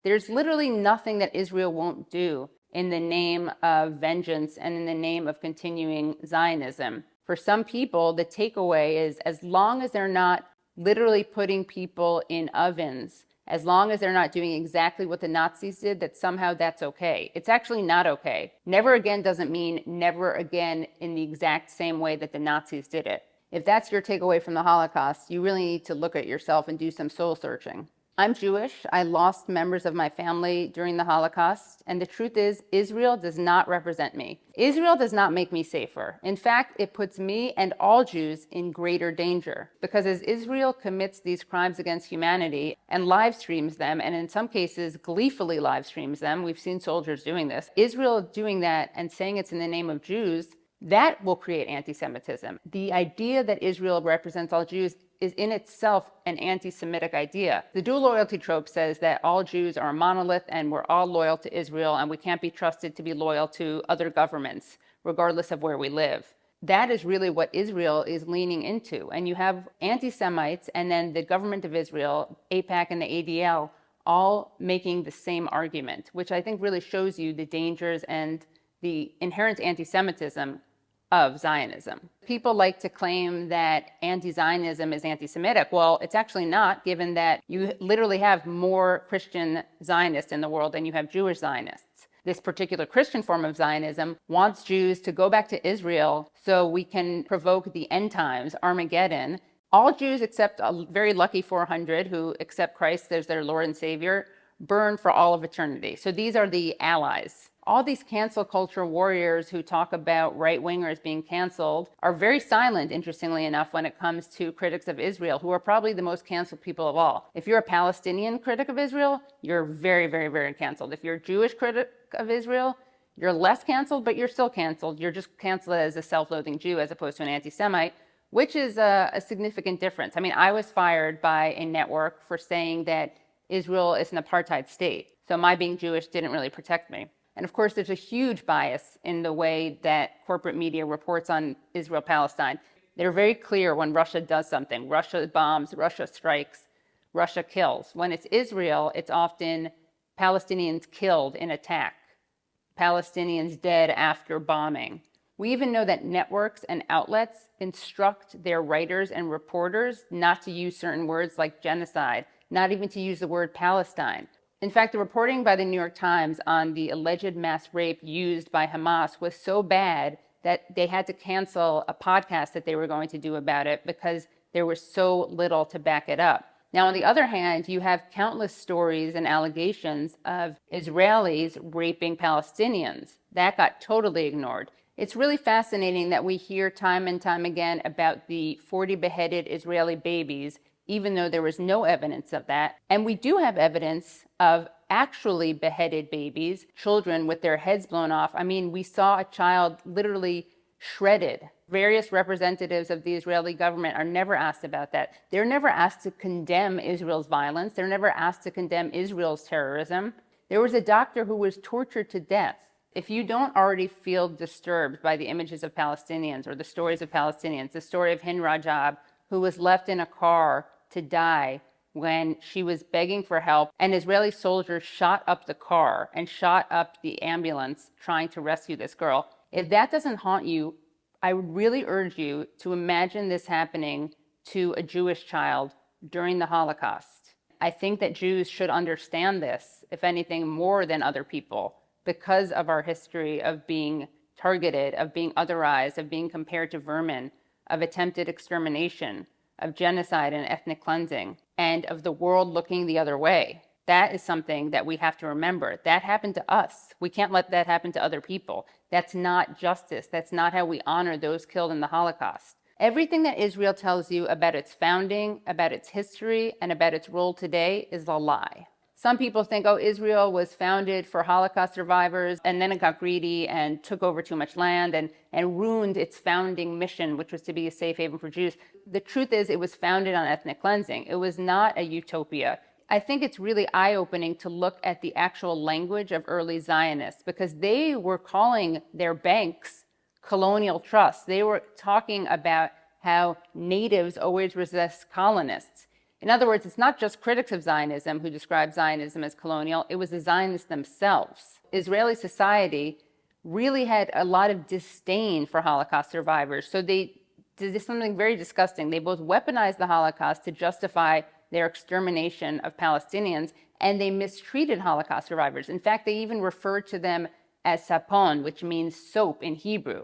There's literally nothing that Israel won't do in the name of vengeance and in the name of continuing Zionism. For some people, the takeaway is as long as they're not literally putting people in ovens, as long as they're not doing exactly what the Nazis did, that somehow that's okay. It's actually not okay. Never again doesn't mean never again in the exact same way that the Nazis did it. If that's your takeaway from the Holocaust, you really need to look at yourself and do some soul searching. I'm Jewish. I lost members of my family during the Holocaust, and the truth is, Israel does not represent me. Israel does not make me safer. In fact, it puts me and all Jews in greater danger, because as Israel commits these crimes against humanity and live streams them, and in some cases gleefully live streams them, we've seen soldiers doing this, Israel doing that and saying it's in the name of Jews, that will create anti-Semitism. The idea that Israel represents all Jews is in itself an anti-Semitic idea. The dual loyalty trope says that all Jews are a monolith and we're all loyal to Israel and we can't be trusted to be loyal to other governments, regardless of where we live. That is really what Israel is leaning into. And you have anti-Semites and then the government of Israel, AIPAC and the ADL, all making the same argument, which I think really shows you the dangers and the inherent anti-Semitism of Zionism. People like to claim that anti-Zionism is anti-Semitic. Well, it's actually not, given that you literally have more Christian Zionists in the world than you have Jewish Zionists. This particular Christian form of Zionism wants Jews to go back to Israel so we can provoke the end times, Armageddon. All Jews except a very lucky 400 who accept Christ as their Lord and Savior burn for all of eternity. So these are the allies. All these cancel culture warriors who talk about right-wingers being canceled are very silent, interestingly enough, when it comes to critics of Israel, who are probably the most canceled people of all. If you're a Palestinian critic of Israel, you're very, very, very canceled. If you're a Jewish critic of Israel, you're less canceled, but you're still canceled. You're just canceled as a self-loathing Jew as opposed to an anti-Semite, which is a significant difference. I mean, I was fired by a network for saying that Israel is an apartheid state. So my being Jewish didn't really protect me. And of course, there's a huge bias in the way that corporate media reports on Israel-Palestine. They're very clear when Russia does something. Russia bombs, Russia strikes, Russia kills. When it's Israel, it's often Palestinians killed in attack, Palestinians dead after bombing. We even know that networks and outlets instruct their writers and reporters not to use certain words like genocide, not even to use the word Palestine. In fact, the reporting by the New York Times on the alleged mass rape used by Hamas was so bad that they had to cancel a podcast that they were going to do about it because there was so little to back it up. Now, on the other hand, you have countless stories and allegations of Israelis raping Palestinians. That got totally ignored. It's really fascinating that we hear time and time again about the 40 beheaded Israeli babies, even though there was no evidence of that. And we do have evidence of actually beheaded babies, children with their heads blown off. I mean, we saw a child literally shredded. Various representatives of the Israeli government are never asked about that. They're never asked to condemn Israel's violence. They're never asked to condemn Israel's terrorism. There was a doctor who was tortured to death. If you don't already feel disturbed by the images of Palestinians or the stories of Palestinians, the story of Hind Rajab, who was left in a car to die when she was begging for help, and Israeli soldiers shot up the car and shot up the ambulance trying to rescue this girl. If that doesn't haunt you, I would really urge you to imagine this happening to a Jewish child during the Holocaust. I think that Jews should understand this, if anything, more than other people, because of our history of being targeted, of being otherized, of being compared to vermin, of attempted extermination, of genocide and ethnic cleansing, and of the world looking the other way. That is something that we have to remember. That happened to us. We can't let that happen to other people. That's not justice. That's not how we honor those killed in the Holocaust. Everything that Israel tells you about its founding, about its history, and about its role today is a lie. Some people think, oh, Israel was founded for Holocaust survivors, and then it got greedy and took over too much land and ruined its founding mission, which was to be a safe haven for Jews. The truth is, it was founded on ethnic cleansing. It was not a utopia. I think it's really eye-opening to look at the actual language of early Zionists, because they were calling their banks colonial trusts. They were talking about how natives always resist colonists. In other words, it's not just critics of Zionism who describe Zionism as colonial, it was the Zionists themselves. Israeli society really had a lot of disdain for Holocaust survivors. So they did something very disgusting. They both weaponized the Holocaust to justify their extermination of Palestinians, and they mistreated Holocaust survivors. In fact, they even referred to them as sapon, which means soap in Hebrew.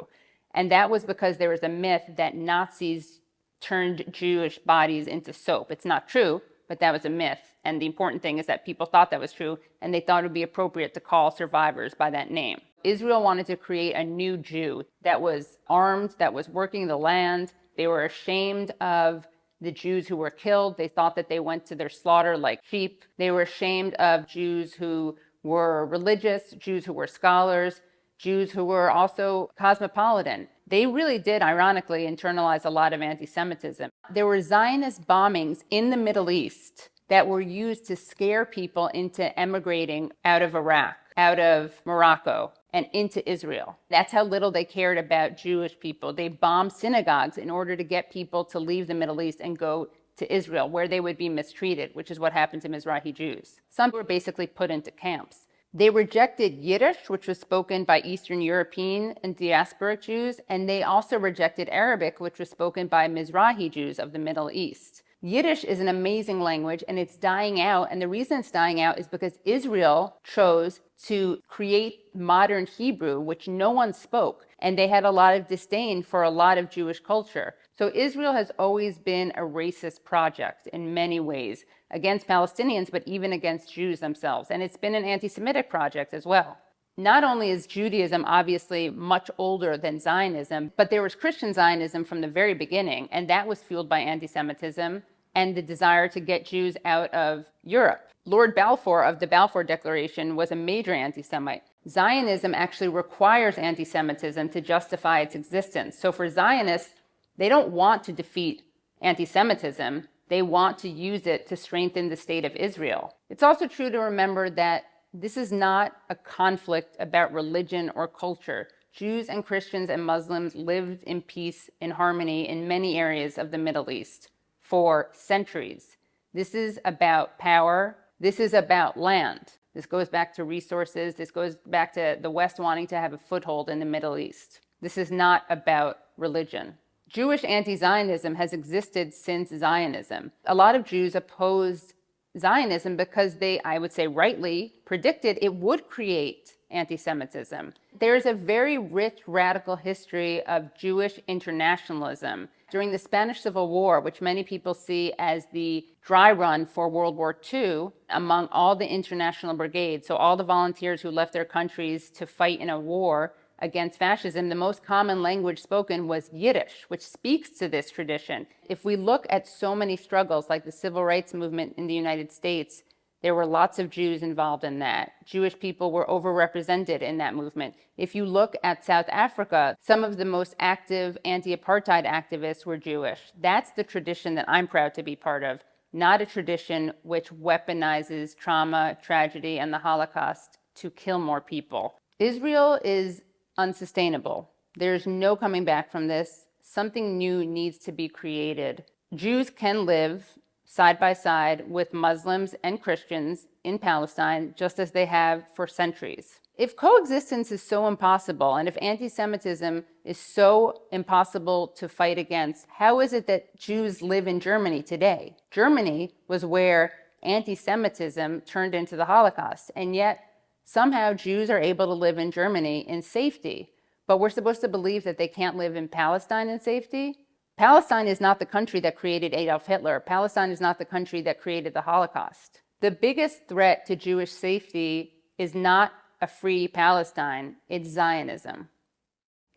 And that was because there was a myth that Nazis turned Jewish bodies into soap. It's not true, but that was a myth. And the important thing is that people thought that was true, and they thought it would be appropriate to call survivors by that name. Israel wanted to create a new Jew that was armed, that was working the land. They were ashamed of the Jews who were killed. They thought that they went to their slaughter like sheep. They were ashamed of Jews who were religious, Jews who were scholars, Jews who were also cosmopolitan. They really did, ironically, internalize a lot of anti-Semitism. There were Zionist bombings in the Middle East that were used to scare people into emigrating out of Iraq, out of Morocco, and into Israel. That's how little they cared about Jewish people. They bombed synagogues in order to get people to leave the Middle East and go to Israel, where they would be mistreated, which is what happened to Mizrahi Jews. Some were basically put into camps. They rejected Yiddish, which was spoken by Eastern European and diasporic Jews, and they also rejected Arabic, which was spoken by Mizrahi Jews of the Middle East. Yiddish is an amazing language, and it's dying out, and the reason it's dying out is because Israel chose to create modern Hebrew, which no one spoke, and they had a lot of disdain for a lot of Jewish culture. So Israel has always been a racist project in many ways, against Palestinians, but even against Jews themselves. And it's been an anti-Semitic project as well. Not only is Judaism obviously much older than Zionism, but there was Christian Zionism from the very beginning, and that was fueled by anti-Semitism and the desire to get Jews out of Europe. Lord Balfour of the Balfour Declaration was a major anti-Semite. Zionism actually requires anti-Semitism to justify its existence. So for Zionists, they don't want to defeat anti-Semitism. They want to use it to strengthen the state of Israel. It's also true to remember that this is not a conflict about religion or culture. Jews and Christians and Muslims lived in peace, in harmony in many areas of the Middle East for centuries. This is about power. This is about land. This goes back to resources. This goes back to the West wanting to have a foothold in the Middle East. This is not about religion. Jewish anti-Zionism has existed since Zionism. A lot of Jews opposed Zionism because they, I would say rightly, predicted it would create anti-Semitism. There's a very rich radical history of Jewish internationalism. During the Spanish Civil War, which many people see as the dry run for World War II, among all the international brigades, so all the volunteers who left their countries to fight in a war against fascism, the most common language spoken was Yiddish, which speaks to this tradition. If we look at so many struggles like the civil rights movement in the United States, there were lots of Jews involved in that. Jewish people were overrepresented in that movement. If you look at South Africa, some of the most active anti-apartheid activists were Jewish. That's the tradition that I'm proud to be part of, not a tradition which weaponizes trauma, tragedy, and the Holocaust to kill more people. Israel is unsustainable. There's no coming back from this. Something new needs to be created. Jews can live side by side with Muslims and Christians in Palestine, just as they have for centuries. If coexistence is so impossible, and if anti-Semitism is so impossible to fight against, how is it that Jews live in Germany today? Germany was where anti-Semitism turned into the Holocaust, and yet somehow Jews are able to live in Germany in safety. But we're supposed to believe that they can't live in Palestine in safety? Palestine is not the country that created Adolf Hitler. Palestine is not the country that created the Holocaust. The biggest threat to Jewish safety is not a free Palestine, it's Zionism.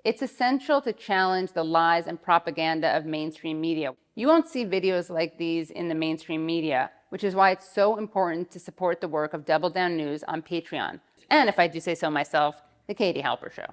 It's essential to challenge the lies and propaganda of mainstream media. You won't see videos like these in the mainstream media, which is why it's so important to support the work of Double Down News on Patreon. And if I do say so myself, The Katie Halper Show.